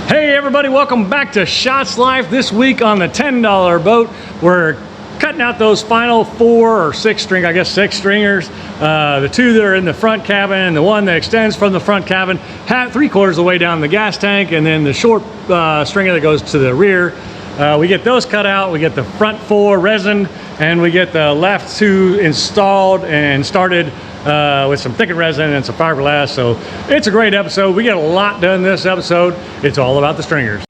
Hey everybody, welcome back to Shots Life. This week on the $10 boat, we're cutting out those final 4 or 6 stringers. The 2 that are in the front cabin and the one that extends from the front cabin, 3/4 of the way down the gas tank, and then the short stringer that goes to the rear. We get those cut out, we get the front 4 resin, and we get the left 2 installed and started with some thicken resin and some fiberglass. So it's a great episode. We get a lot done this episode. It's all about the stringers.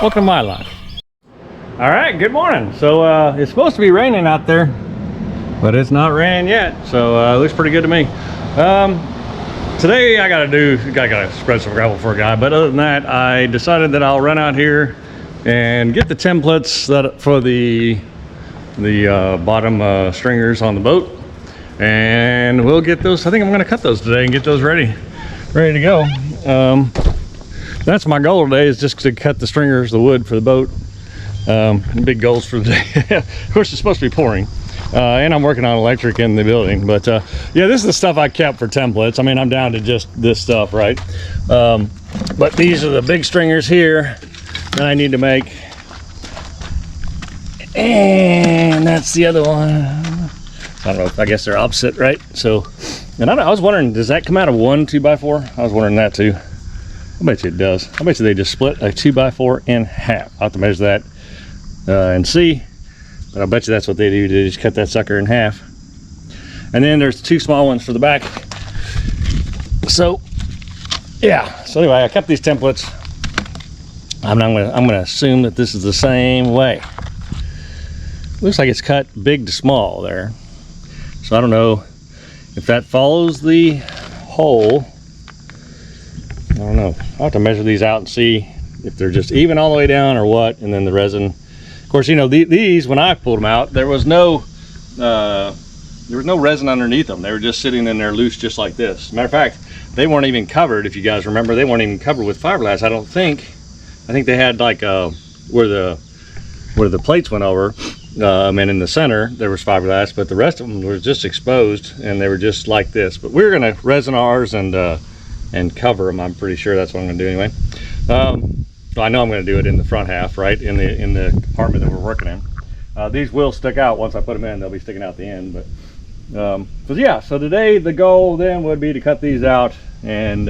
Welcome to my life. All right, good morning. So it's supposed to be raining out there, but it's not raining yet, so it looks pretty good to me. Today I gotta spread some gravel for a guy, but other than that, I decided that I'll run out here and get the templates for the bottom stringers on the boat, and we'll get those. I think I'm gonna cut those today and get those ready to go. That's my goal today, is just to cut the stringers, the wood for the boat. Big goals for the day. Of course, it's supposed to be pouring. And I'm working on electric in the building, but yeah, this is the stuff I kept for templates. I mean, I'm down to just this stuff, right? But these are the big stringers here that I need to make, and that's the other one. I don't know, I guess they're opposite, right? So, and I was wondering, does that come out of one 2x4? I was wondering that too. I bet you it does. I bet you they just split a 2x4 in half. I'll have to measure that and see. But I bet you that's what they do. They just cut that sucker in half. And then there's 2 small ones for the back. So yeah, so anyway, I kept these templates. I'm gonna assume that this is the same way. Looks like it's cut big to small there. So I don't know if that follows the hole. I don't know. I'll have to measure these out and see if they're just even all the way down or what. And then the resin. Of course, you know, these, when I pulled them out, there was no resin underneath them. They were just sitting in there loose, just like this. Matter of fact, they weren't even covered. If you guys remember, they weren't even covered with fiberglass. I don't think. I think they had like where the plates went over, and in the center there was fiberglass, but the rest of them were just exposed, and they were just like this. But we're gonna resin ours and cover them. I'm pretty sure that's what I'm gonna do anyway. I know I'm going to do it in the front half, right, in the compartment that we're working in. These will stick out once I put them in. They'll be sticking out the end, but yeah. So today the goal then would be to cut these out, and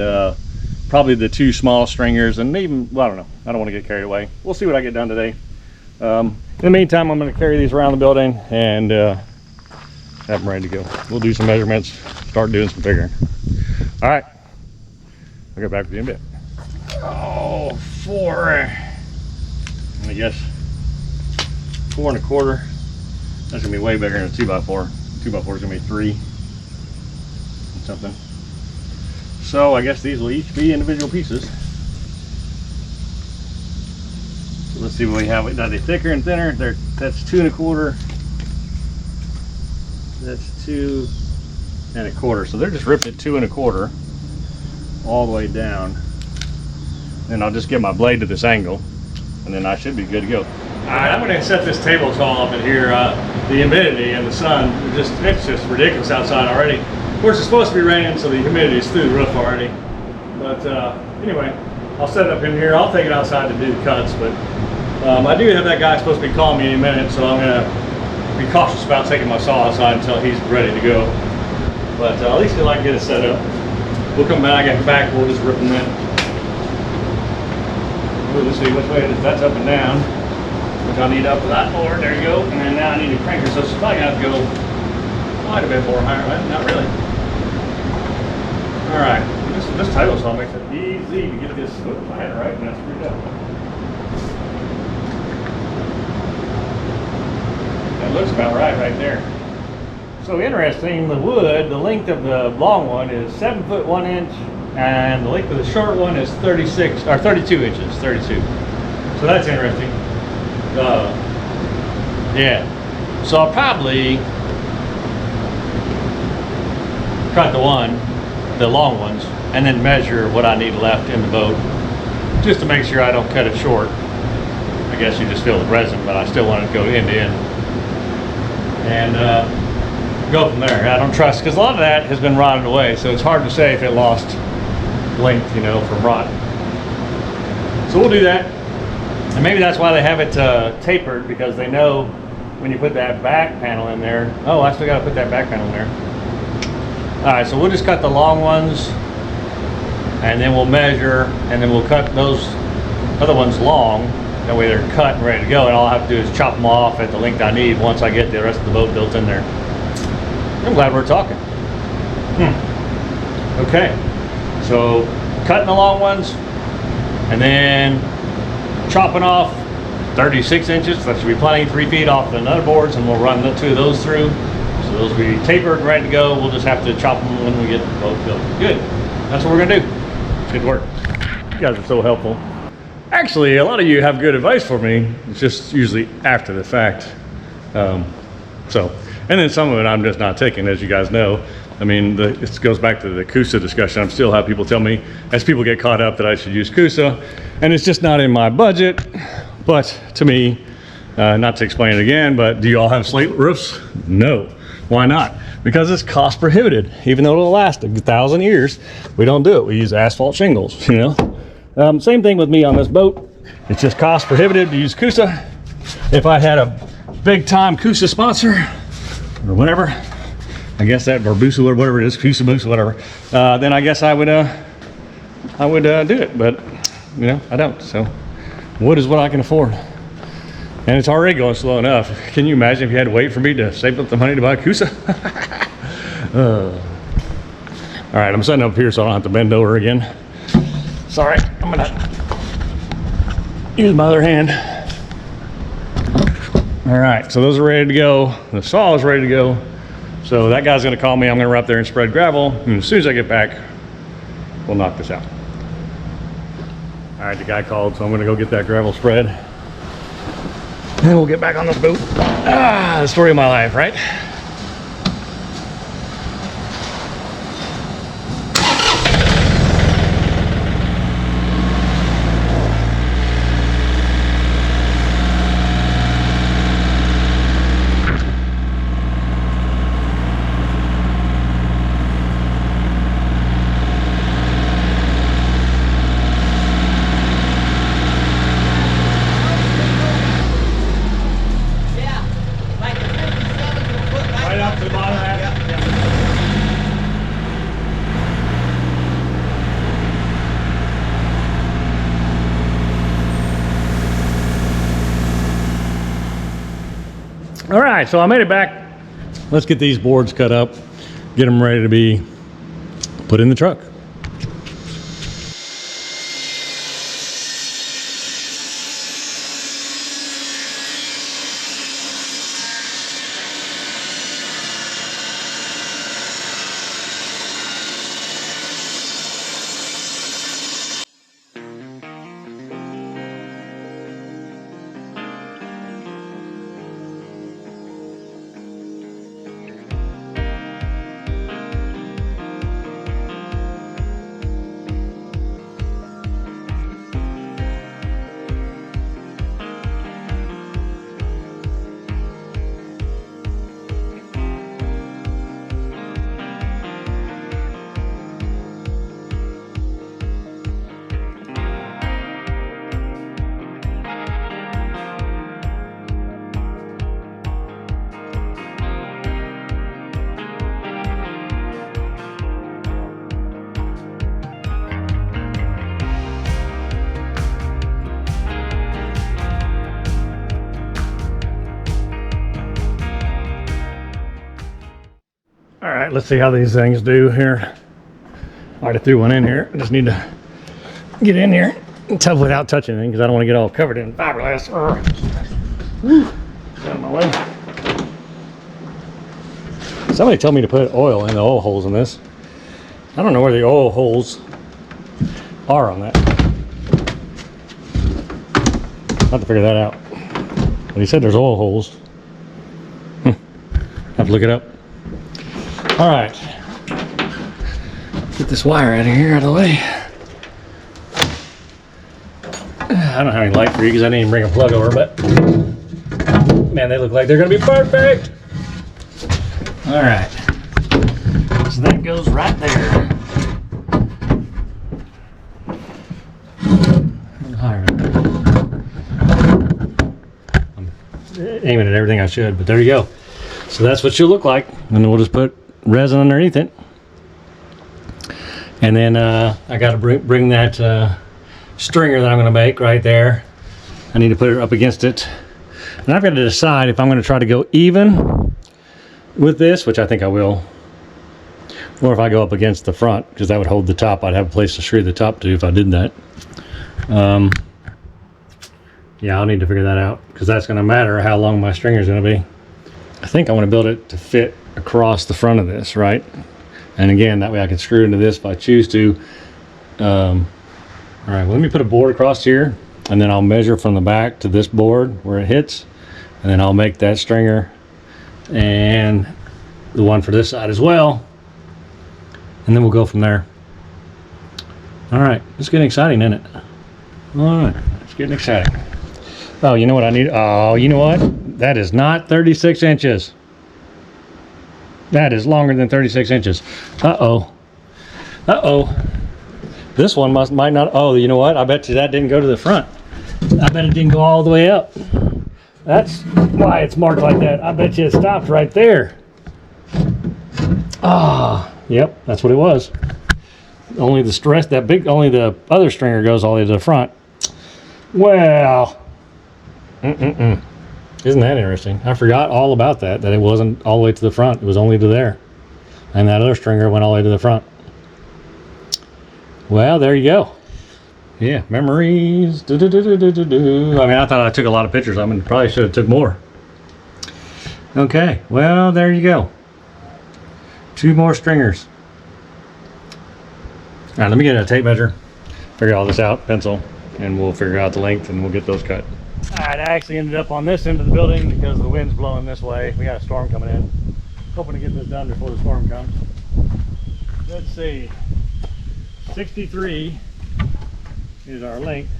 probably the 2 small stringers, and even, well, I don't know. I don't want to get carried away. We'll see what I get done today. In the meantime, I'm going to carry these around the building and have them ready to go. We'll do some measurements, start doing some figuring. All right, I'll get back with you in a bit. Oh, 4, I guess 4 1/4. That's gonna be way bigger than a 2x4. 2x4 is gonna be 3 something. So I guess these will each be individual pieces. So let's see what we have. Are they thicker and thinner? That's 2 1/4. That's 2 1/4. So they're just ripped at 2 1/4 all the way down. And I'll just get my blade to this angle, and then I should be good to go. All right, I'm going to set this table saw up in here. The humidity and the sun, it's just ridiculous outside already. Of course, it's supposed to be raining, so the humidity is through the roof already. But anyway, I'll set it up in here. I'll take it outside to do the cuts, but I do have that guy supposed to be calling me any minute, so I'm going to be cautious about taking my saw outside until he's ready to go. But at least he'll get it set up. We'll come back, we'll just rip them in. Let's see which way it is. That's up and down, which I need up to that board. There you go. And then now I need to crank it, so it's probably going to have to go quite a bit more higher, right? Not really. All right. This table saw makes it easy to get this hook finer, right? And that's screwed up. That looks about right there. So interesting, the wood, the length of the long one is 7 foot 1 inch. And the length of the short one is 36 or 32 inches, 32. So that's interesting. Yeah. So I'll probably cut the long ones, and then measure what I need left in the boat just to make sure I don't cut it short. I guess you just fill it with resin, but I still want it to go end to end. And go from there. I don't trust, because a lot of that has been rotted away, so it's hard to say if it lost length, you know, from rot. So we'll do that. And maybe that's why they have it tapered, because they know when you put that back panel in there. Oh, I still got to put that back panel in there. All right, so we'll just cut the long ones, and then we'll measure, and then we'll cut those other ones long. That way they're cut and ready to go, and all I have to do is chop them off at the length I need once I get the rest of the boat built in there. I'm glad we're talking. Okay, so cutting the long ones, and then chopping off 36 inches. That should be plenty, 3 feet off the nutter boards, and we'll run the 2 of those through. So those will be tapered and ready to go. We'll just have to chop them when we get the boat built. Good. That's what we're gonna do. Good work. You guys are so helpful. Actually, a lot of you have good advice for me. It's just usually after the fact. And then some of it I'm just not taking, as you guys know. I mean, it goes back to the Coosa discussion. I'm still have people tell me, as people get caught up, that I should use Coosa, and it's just not in my budget. But to me, not to explain it again, but do you all have slate roofs? No. Why not? Because it's cost prohibitive. Even though it'll last 1,000 years, we don't do it. We use asphalt shingles, you know? Same thing with me on this boat. It's just cost prohibitive to use Coosa. If I had a big time Coosa sponsor or whatever, I guess that Barbusa or whatever it is, Coosa Boosa, whatever, then I guess I would do it. But you know, I don't. So wood is what I can afford, and it's already going slow enough. Can you imagine if you had to wait for me to save up the money to buy Coosa? All right, I'm setting up here so I don't have to bend over again. Sorry, I'm gonna use my other hand. All right, so those are ready to go. The saw is ready to go. So that guy's gonna call me. I'm gonna run up there and spread gravel. And as soon as I get back, we'll knock this out. All right, the guy called, so I'm gonna go get that gravel spread. And we'll get back on the boat. The story of my life, right? All right, so I made it back. Let's get these boards cut up, get them ready to be put in the truck. All right, let's see how these things do here. I already threw one in here. I just need to get in here and tough without touching anything because I don't want to get all covered in fiberglass. Whew. Out of my way. Somebody told me to put oil in the oil holes in this. I don't know where the oil holes are on that. I'll have to figure that out. But he said there's oil holes. Have to look it up. All right, get this wire out of here, out of the way. I don't have any light for you because I didn't even bring a plug over, but man, they look like they're gonna be perfect. All right, so that goes right there. A little higher. I'm aiming at everything I should, but there you go. So that's what she'll look like, and then we'll just put resin underneath it. And then I got to bring that stringer that I'm going to make right there. I need to put it up against it. And I've got to decide if I'm going to try to go even with this, which I think I will, or if I go up against the front, because that would hold the top. I'd have a place to screw the top to if I did that. Yeah, I'll need to figure that out, because that's going to matter how long my stringer is going to be. I think I want to build it to fit across the front of this, right? And again, that way I can screw into this if I choose to. All right, well, let me put a board across here, and then I'll measure from the back to this board where it hits, and then I'll make that stringer and the one for this side as well, and then we'll go from there. All right, it's getting exciting, isn't it? All right, it's getting exciting. Oh, you know what I need? Oh, you know what? That is not 36 inches. That is longer than 36 inches. Uh-oh. Uh-oh. This one might not. Oh, you know what? I bet you that didn't go to the front. I bet it didn't go all the way up. That's why it's marked like that. I bet you it stopped right there. Ah, yep, that's what it was. Only the stress, only the other stringer goes all the way to the front. Well, isn't that interesting? I forgot all about that it wasn't all the way to the front. It was only to there. And that other stringer went all the way to the front. Well, there you go. Yeah, memories. I mean, I thought I took a lot of pictures. I mean, probably should have took more. Okay, well, there you go. 2 more stringers. All right, let me get a tape measure, figure all this out, pencil, and we'll figure out the length and we'll get those cut. All right, I actually ended up on this end of the building because the wind's blowing this way. We got a storm coming in. Hoping to get this done before the storm comes. Let's see. 63 is our length.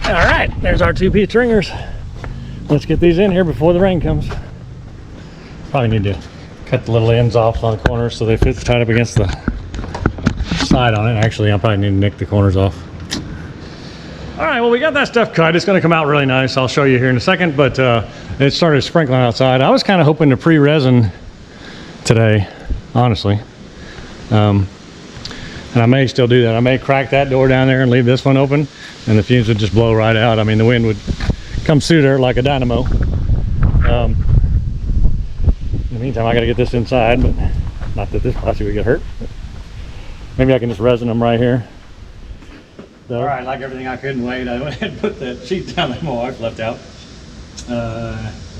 All right, there's our 2-piece stringers. Let's get these in here before the rain comes. Probably need to cut the little ends off on the corners so they fit tight up against the side on it. Actually, I'll probably need to nick the corners off. All right, well, we got that stuff cut. It's gonna come out really nice. I'll show you here in a second, but it started sprinkling outside. I was kind of hoping to pre-resin today, honestly. And I may still do that. I may crack that door down there and leave this one open, and the fumes would just blow right out. I mean, the wind would come through there like a dynamo. In the meantime, I got to get this inside, but not that this possibly would get hurt. Maybe I can just resin them right here. So, all right, like everything I couldn't wait, I went ahead and put that sheet down that my wife left out.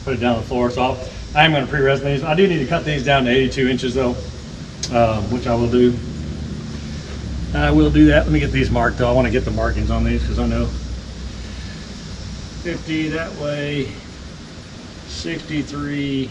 Put it down on the floor. So I am going to pre-resin these. I do need to cut these down to 82 inches though, which I will do. I will do that. Let me get these marked though. I want to get the markings on these because I know 50 that way, 63.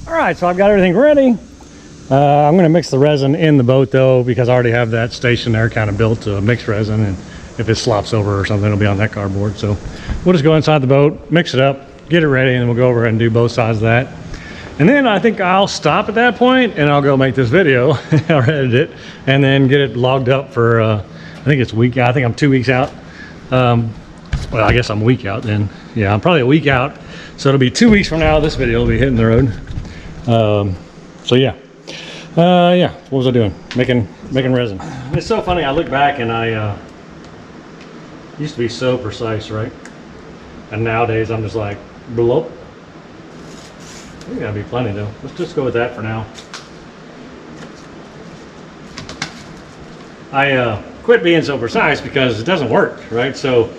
All right, so I've got everything ready. I'm going to mix the resin in the boat though, because I already have that station there kind of built to mix resin, and if it slops over or something, it'll be on that cardboard. So we'll just go inside the boat, mix it up, get it ready, and then we'll go over and do both sides of that. And then I think I'll stop at that point and I'll go make this video. I'll edit it and then get it logged up for, I think it's a week out. I think I'm 2 weeks out. Well, I guess I'm a week out then. Yeah, I'm probably a week out. So it'll be 2 weeks from now, this video will be hitting the road. So yeah. Yeah, what was I doing? Making resin. It's so funny, I look back and I used to be so precise, right? And nowadays I'm just like, bloop. There's gotta be plenty though. Let's just go with that for now. I quit being so precise because it doesn't work, right? So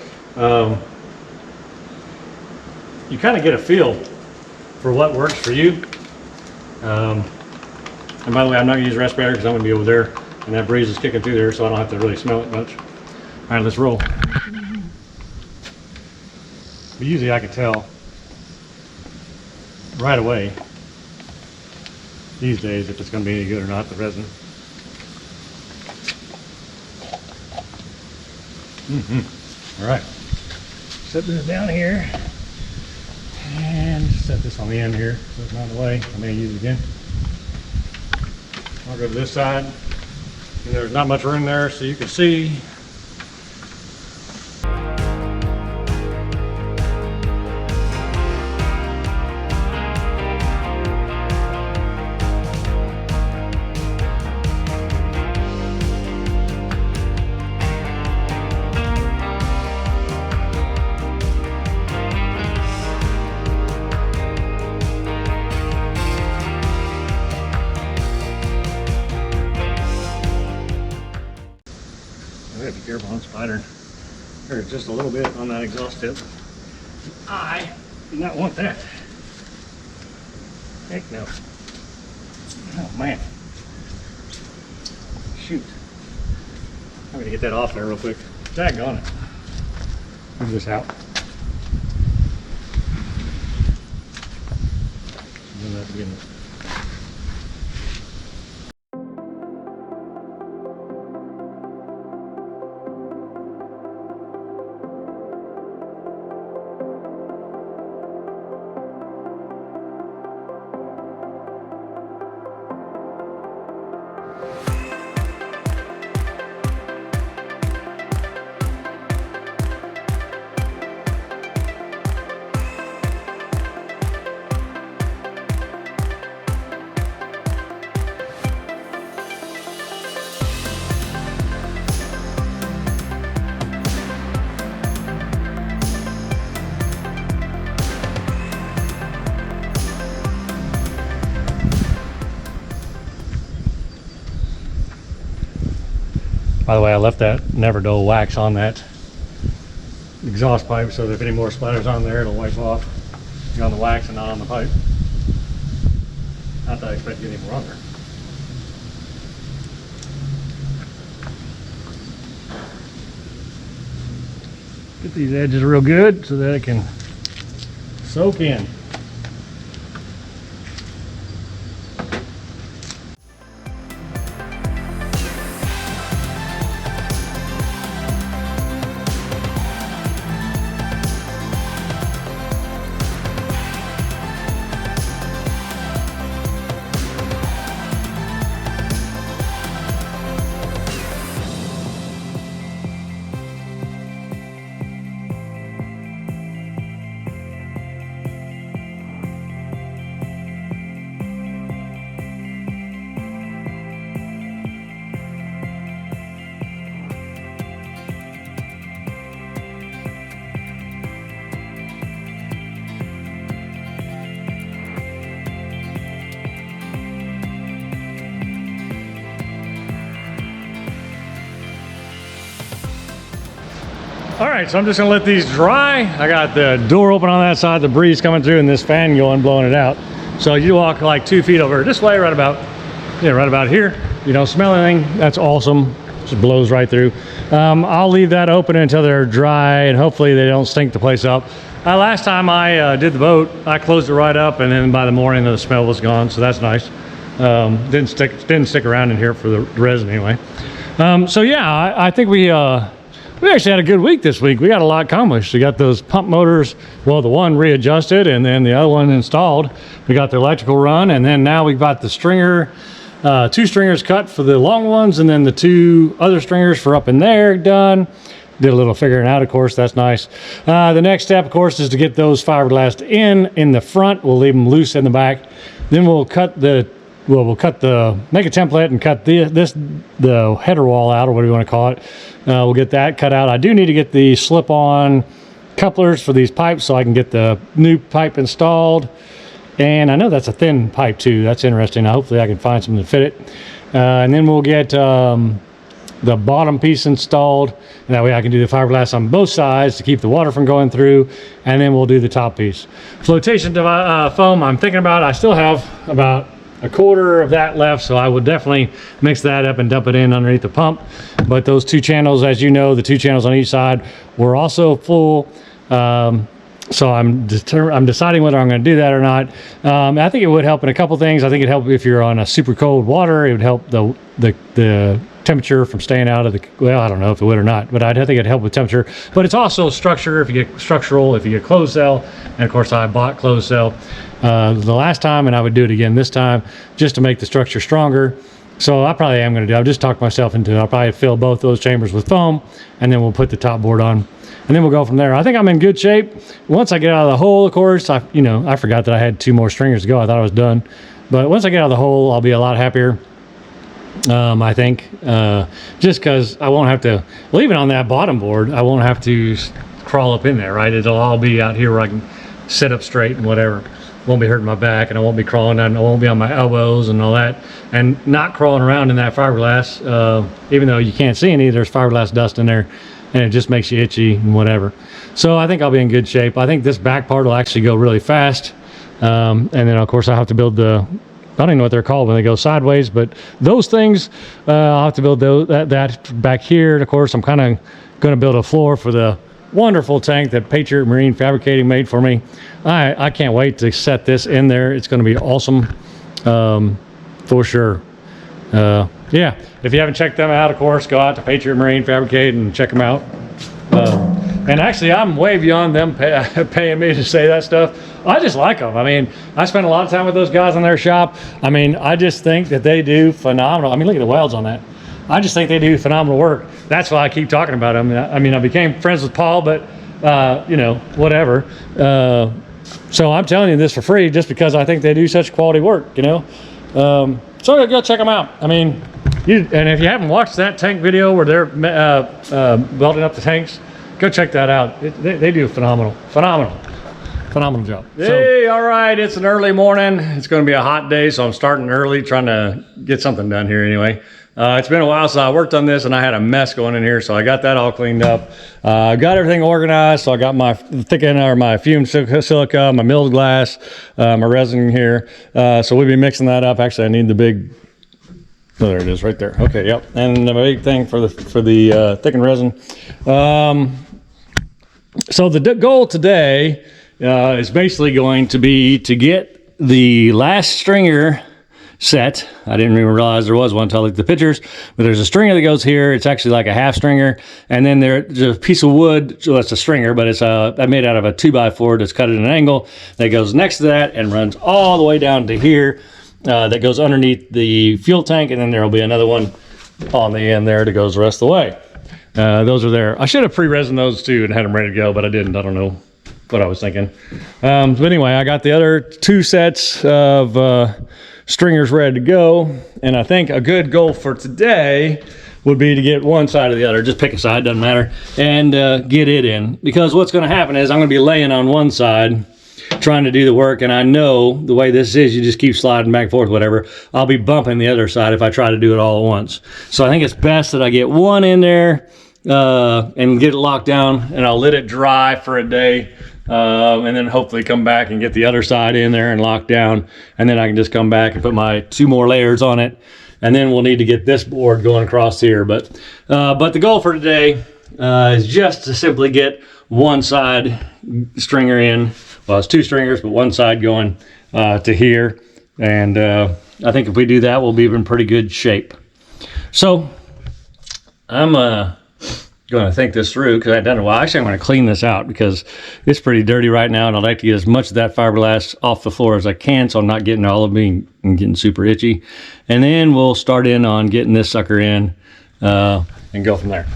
you kind of get a feel for what works for you. And by the way, I'm not gonna use a respirator because I'm gonna be over there and that breeze is kicking through there, so I don't have to really smell it much. All right, let's roll. But usually I can tell right away these days if it's going to be any good or not, the resin. All right, set this down here and set this on the end here so it's not in the way. I may use it again. I'll go to this side and there's not much room there, so you can see. I gotta be careful on spider. There's just a little bit on that exhaust tip. I do not want that. Heck no. Oh man. Shoot. I'm gonna get that off there real quick. Daggone it. Move this out. Do that to begin with. By the way, I left that never dull wax on that exhaust pipe so that if any more splatters on there, it'll wipe off on the wax and not on the pipe. Not that I expect to get any more on there. Get these edges real good so that it can soak in. All right, so I'm just gonna let these dry. I got the door open on that side, the breeze coming through and this fan going, blowing it out. So you walk like 2 feet over this way, right about here. You don't smell anything, that's awesome. Just blows right through. I'll leave that open until they're dry and hopefully they don't stink the place up. Last time I did the boat, I closed it right up and then by the morning the smell was gone, so that's nice. Didn't stick around in here for the resin anyway. So yeah, I think we We actually had a good week this week. We got a lot accomplished. We got those pump motors, well, the one readjusted and then the other one installed. We got the electrical run, and then now we've got the stringer, 2 stringers cut for the long ones, and then the 2 other stringers for up in there done. Did a little figuring out, of course. That's nice. The next step, of course, is to get those fiberglass in the front. We'll leave them loose in the back. Then we'll cut the make a template and cut the header wall out, or whatever you want to call it. We'll get that cut out. I do need to get the slip-on couplers for these pipes so I can get the new pipe installed. And I know that's a thin pipe too. That's interesting. Hopefully I can find something to fit it. And then we'll get the bottom piece installed. And that way I can do the fiberglass on both sides to keep the water from going through. And then we'll do the top piece. Flotation foam, I'm thinking about. I still have about a quarter of that left, so I would definitely mix that up and dump it in underneath the pump. But those 2 channels, as you know, the 2 channels on each side were also full. So I'm deciding whether I'm going to do that or not. I think it would help in a couple things. I think it'd help if you're on a super cold water. It would help the temperature from staying out of the, well, I don't know if it would or not, but I think it'd help with temperature. But it's also structure, if you get structural, if you get closed cell. And of course I bought closed cell the last time, and I would do it again this time just to make the structure stronger. So I probably am going to do, I'll just talk myself into it. I'll probably fill both those chambers with foam, and then we'll put the top board on. And then we'll go from there. I think I'm in good shape. Once I get out of the hole, of course, I forgot that I had 2 more stringers to go. I thought I was done. But once I get out of the hole, I'll be a lot happier. I think, just because I won't have to, well, even on that bottom board, I won't have to crawl up in there, right? It'll all be out here where I can sit up straight and whatever. Won't be hurting my back, and I won't be crawling down, I won't be on my elbows and all that. And not crawling around in that fiberglass, even though you can't see any, there's fiberglass dust in there. And it just makes you itchy and whatever. So I think I'll be in good shape. I think this back part will actually go really fast. And then of course I'll have to build I don't even know what they're called when they go sideways, but those things, I'll have to build that back here. And of course I'm kind of going to build a floor for the wonderful tank that Patriot Marine Fabricating made for me. I can't wait to set this in there. It's going to be awesome, for sure. Yeah, if you haven't checked them out, of course, go out to Patriot Marine Fabricate and check them out. And actually, I'm way beyond them paying me to say that stuff. I just like them. I mean, I spend a lot of time with those guys in their shop. I mean, I just think that they do phenomenal. I mean, look at the welds on that. I just think they do phenomenal work. That's why I keep talking about them. I mean, I became friends with Paul, but, whatever. So I'm telling you this for free just because I think they do such quality work, So go check them out. I mean, and if you haven't watched that tank video where they're welding up the tanks, go check that out. They do a phenomenal job. Hey, all right, it's an early morning. It's going to be a hot day, so I'm starting early, trying to get something done here anyway. It's been a while since I worked on this, and I had a mess going in here, so I got that all cleaned up. I got everything organized, so I got my thicken, or my fumed silica, my milled glass, my resin here. So we'll be mixing that up. Actually, I need the big, oh, there it is right there. Okay, yep. And the big thing for the thickened resin. So the goal today is basically going to be to get the last stringer set. I didn't even realize there was one until I looked at the pictures, but there's a stringer that goes here. It's actually like a half stringer, and then there's a piece of wood, so that's a stringer, but it's made out of a 2x4 that's cut at an angle that goes next to that and runs all the way down to here, that goes underneath the fuel tank, and then there will be another one on the end there that goes the rest of the way. Those are there. I should have pre-resined those too and had them ready to go, but I didn't. I don't know what I was thinking. But anyway, I got the other 2 sets of stringers ready to go, and I think a good goal for today would be to get one side or the other, just pick a side, doesn't matter, and get it in, because what's going to happen is I'm going to be laying on one side trying to do the work, and I know the way this is, you just keep sliding back and forth, whatever. I'll be bumping the other side if I try to do it all at once. So I think it's best that I get one in there and get it locked down, and I'll let it dry for a day. And then hopefully come back and get the other side in there and locked down, and then I can just come back and put my 2 more layers on it, and then we'll need to get this board going across here. But the goal for today is just to simply get one side stringer in. Well, it's 2 stringers, but one side going to here, and I think if we do that, we'll be in pretty good shape. So I'm going to think this through because I hadn't done it. Well, actually, I'm going to clean this out because it's pretty dirty right now, and I'd like to get as much of that fiberglass off the floor as I can so I'm not getting all of me and getting super itchy. And then we'll start in on getting this sucker in and go from there.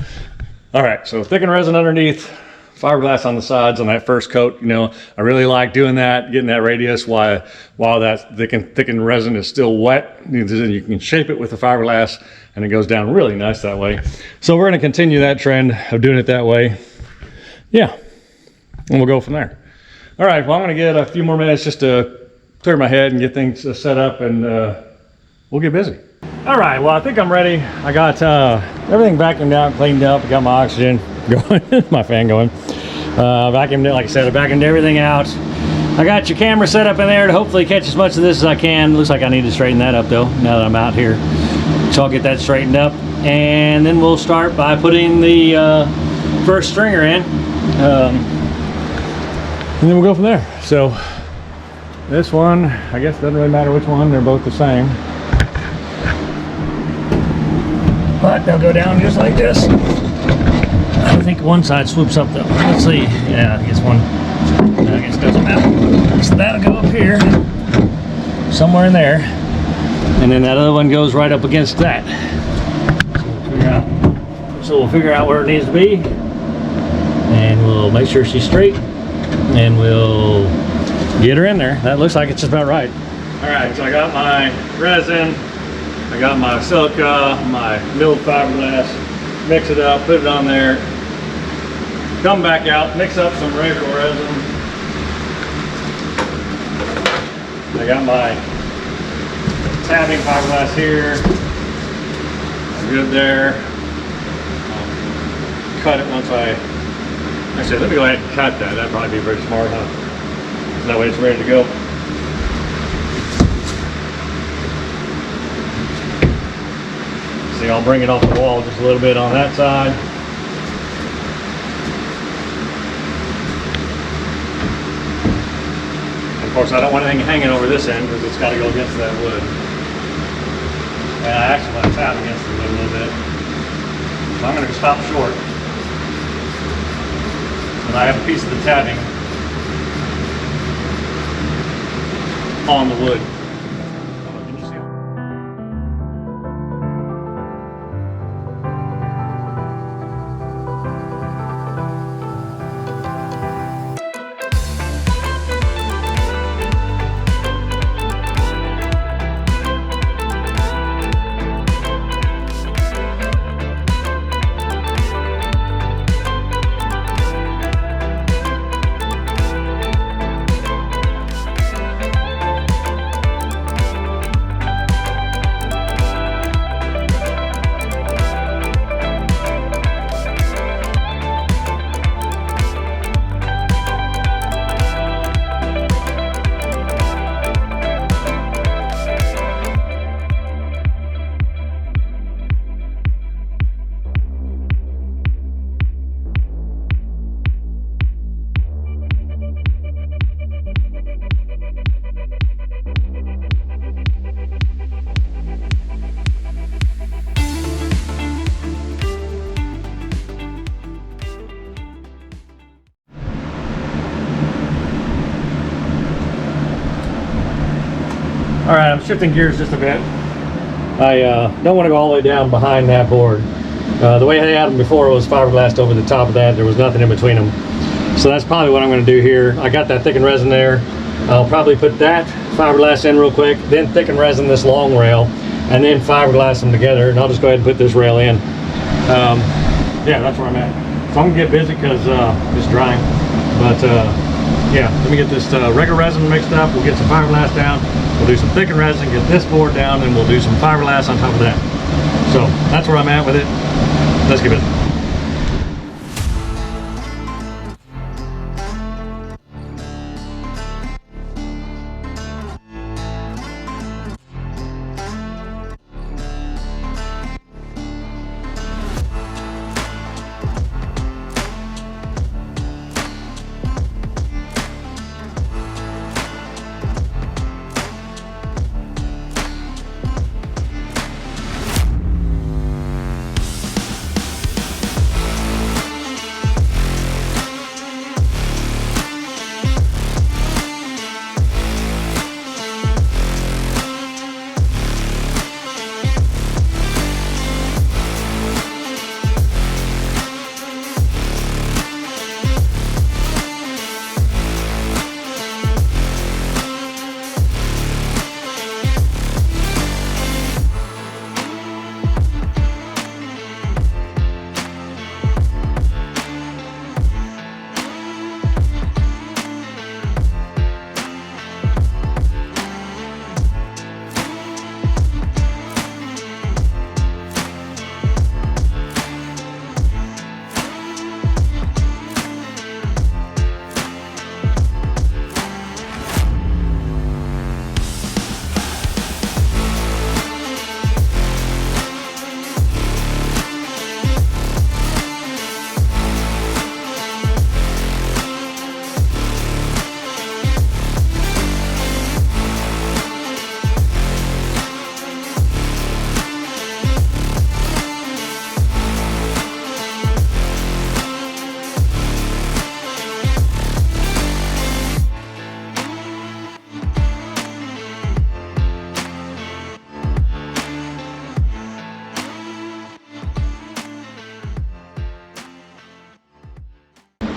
All right, so thicken resin underneath, fiberglass on the sides on that first coat. You know, I really like doing that, getting that radius while that thickened resin is still wet. You can shape it with the fiberglass and it goes down really nice that way. So we're going to continue that trend of doing it that way. Yeah, and we'll go from there. All right, well, I'm going to get a few more minutes just to clear my head and get things set up, and we'll get busy. All right, well, I think I'm ready. I got everything vacuumed out, cleaned up. I got my oxygen going, my fan going. Vacuumed it, like I said, I vacuumed everything out. I got your camera set up in there to hopefully catch as much of this as I can. Looks like I need to straighten that up though, now that I'm out here. So I'll get that straightened up. And then we'll start by putting the first stringer in. And then we'll go from there. So this one, I guess it doesn't really matter which one, they're both the same. But they'll go down just like this. I think one side swoops up though. Let's see. Yeah, I guess one. I guess it doesn't matter. So that'll go up here, somewhere in there, and then that other one goes right up against that. So we'll figure out where it needs to be, and we'll make sure she's straight, and we'll get her in there. That looks like it's just about right. All right, so I got my resin, I got my silica, my milled fiberglass. Mix it up, put it on there. Come back out, mix up some regular resin. I got my tabbing fiberglass here. Good there. I'll cut it once actually, let me go ahead and cut that. That'd probably be very smart, huh? So that way it's ready to go. See, I'll bring it off the wall just a little bit on that side. Of course, I don't want anything hanging over this end because it's got to go against that wood. And I actually want to tap against the wood a little bit. So I'm going to stop short. And I have a piece of the tabbing on the wood. All right, I'm shifting gears just a bit. I don't want to go all the way down behind that board. The way I had them before was fiberglassed over the top of that. There was nothing in between them. So that's probably what I'm going to do here. I got that thickened resin there. I'll probably put that fiberglass in real quick, then thicken resin this long rail, and then fiberglass them together. And I'll just go ahead and put this rail in. Yeah, that's where I'm at. So I'm going to get busy because it's drying. But yeah, let me get this regular resin mixed up. We'll get some fiberglass down. We'll do some thickened resin, get this board down, and we'll do some fiberglass on top of that. So that's where I'm at with it. Let's get busy.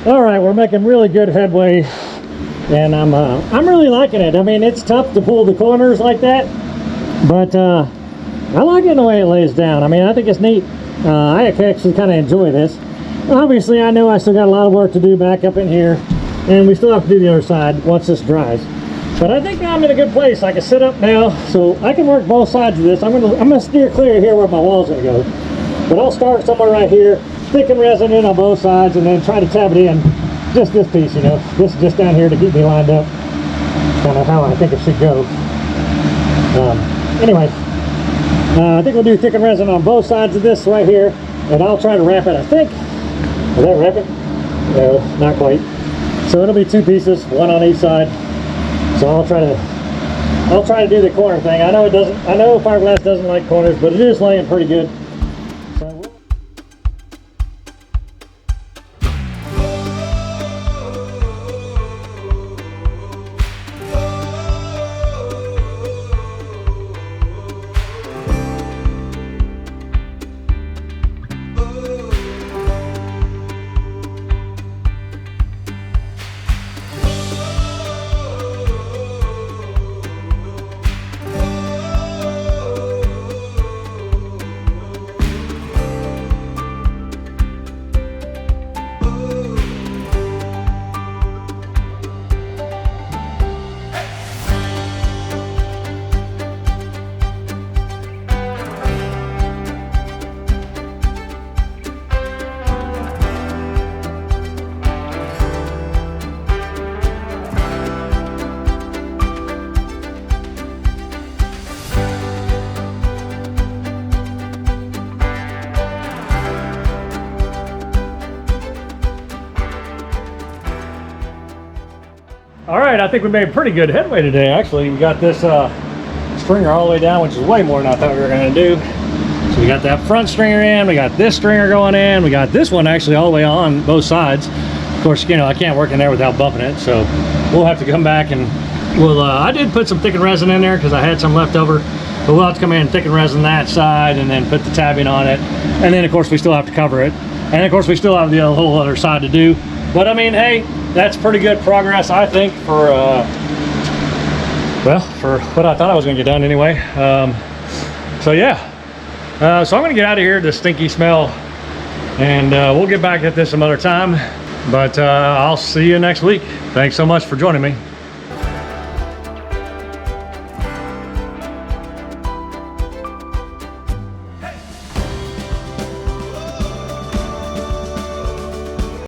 All right, we're making really good headway, and I'm really liking it. I mean, it's tough to pull the corners like that, but I like it the way it lays down. I mean, I think it's neat. I actually kind of enjoy this. Obviously, I know I still got a lot of work to do back up in here, and we still have to do the other side once this dries. But I think I'm in a good place. I can sit up now, so I can work both sides of this. I'm gonna steer clear here where my wall's gonna go, but I'll start somewhere right here, thicken resin in on both sides, and then try to tab it in. Just this piece, you know, this is just down here to keep me lined up. Kind of how I think it should go. Anyway, I think we'll do thicken resin on both sides of this right here, and I'll try to wrap it. I think. Will that wrap it? No, not quite. So it'll be 2 pieces, 1 on each side. So I'll try to do the corner thing. I know fiberglass doesn't like corners, but it is laying pretty good. So all right, I think we made pretty good headway today, actually. We got this stringer all the way down, which is way more than I thought we were going to do. So we got that front stringer in, we got this stringer going in, we got this one actually all the way on both sides. Of course, you know, I can't work in there without bumping it, so we'll have to come back and we'll, I did put some thicken resin in there because I had some left over, but we'll have to come in and thicken resin that side and then put the tabbing on it. And then, of course, we still have to cover it. And, of course, we still have the whole other side to do. But, I mean, hey, that's pretty good progress, I think, for, well, for what I thought I was going to get done anyway. So, yeah. So I'm going to get out of here, the stinky smell, and we'll get back at this some other time. But I'll see you next week. Thanks so much for joining me.